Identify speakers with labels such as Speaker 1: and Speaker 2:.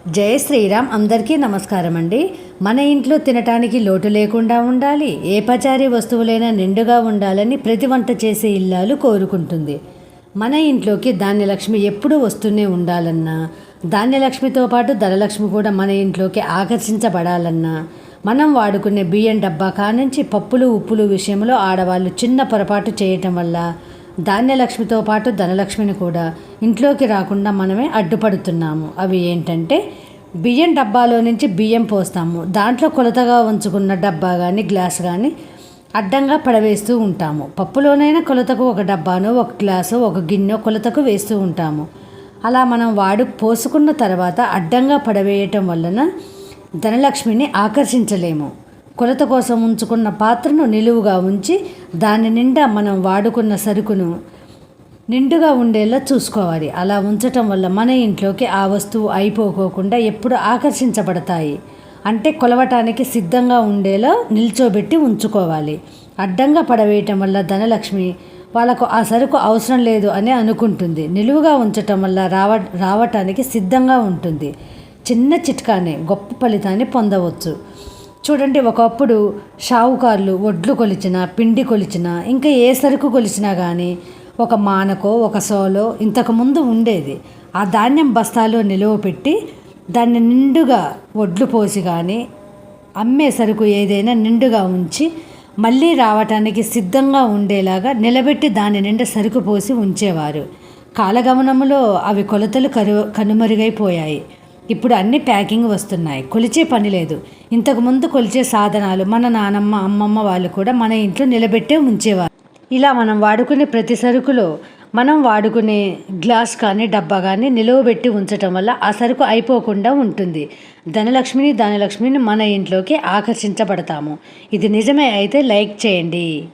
Speaker 1: జై శ్రీరామ్. అందరికీ నమస్కారం అండి. మన ఇంట్లో తినటానికి లోటు లేకుండా ఉండాలి, ఏ పచారీ వస్తువులైనా నిండుగా ఉండాలని ప్రతి వంట చేసే ఇల్లాలు కోరుకుంటుంది. మన ఇంట్లోకి ధాన్యలక్ష్మి ఎప్పుడూ వస్తూనే ఉండాలన్నా, ధాన్యలక్ష్మితో పాటు ధనలక్ష్మి కూడా మన ఇంట్లోకి ఆకర్షించబడాలన్నా, మనం వాడుకునే బియ్యం డబ్బా కానుంచి పప్పులు ఉప్పులు విషయంలో ఆడవాళ్ళు చిన్న పొరపాటు చేయటం వల్ల ధాన్యలక్ష్మితో పాటు ధనలక్ష్మిని కూడా ఇంట్లోకి రాకుండా మనమే అడ్డుపడుతున్నాము. అవి ఏంటంటే, బియ్యం డబ్బాలో నుంచి బియ్యం పోస్తాము, దాంట్లో కొలతగా ఉంచుకున్న డబ్బా కానీ గ్లాస్ కానీ అడ్డంగా పడవేస్తూ ఉంటాము. పప్పులోనైనా కొలతకు ఒక డబ్బాను, ఒక గ్లాసు, ఒక గిన్నె కొలతకు వేస్తూ ఉంటాము. అలా మనం పోసుకున్న తర్వాత అడ్డంగా పడవేయటం వలన ధనలక్ష్మిని ఆకర్షించలేము. కొలత కోసం ఉంచుకున్న పాత్రను నిలువుగా ఉంచి దాని నిండా మనం వాడుకున్న సరుకును నిండుగా ఉండేలా చూసుకోవాలి. అలా ఉంచటం వల్ల మన ఇంట్లోకి ఆ వస్తువు అయిపోకోకుండా ఎప్పుడు ఆకర్షించబడతాయి. అంటే కొలవటానికి సిద్ధంగా ఉండేలా నిల్చోబెట్టి ఉంచుకోవాలి. అడ్డంగా పడవేయటం వల్ల ధనలక్ష్మి వాళ్ళకు ఆ సరుకు అవసరం లేదు అని అనుకుంటుంది. నిలువుగా ఉంచటం వల్ల రావటానికి సిద్ధంగా ఉంటుంది. చిన్న చిట్కానే గొప్ప ఫలితాన్ని పొందవచ్చు. చూడండి, ఒకప్పుడు షావుకారులు వడ్లు కొలిచిన, పిండి కొలిచిన, ఇంకా ఏ సరుకు కొలిచినా కానీ ఒక మానకో ఒక సోలో ఇంతకుముందు ఉండేది. ఆ ధాన్యం బస్తాలో నిలువ పెట్టి దాన్ని నిండుగా వడ్లు పోసి కానీ అమ్మే సరుకు ఏదైనా నిండుగా ఉంచి మళ్ళీ రావటానికి సిద్ధంగా ఉండేలాగా నిలబెట్టి దాని నిండా సరుకు పోసి ఉంచేవారు. కాలగమనంలో అవి కొలతలు కనుమరుగైపోయాయి. ఇప్పుడు అన్ని ప్యాకింగ్ వస్తున్నాయి, కొలిచే పని లేదు. ఇంతకుముందు కొలిచే సాధనాలు మన నానమ్మ అమ్మమ్మ వాళ్ళు కూడా మన ఇంట్లో నిలబెట్టే ఉంచేవారు. ఇలా మనం వాడుకునే ప్రతి సరుకులో మనం వాడుకునే గ్లాస్ కానీ డబ్బా కానీ నిలువబెట్టి ఉంచటం వల్ల ఆ సరుకు అయిపోకుండా ఉంటుంది. ధనలక్ష్మిని మన ఇంట్లోకి ఆకర్షించబడతాము. ఇది నిజమే అయితే లైక్ చేయండి.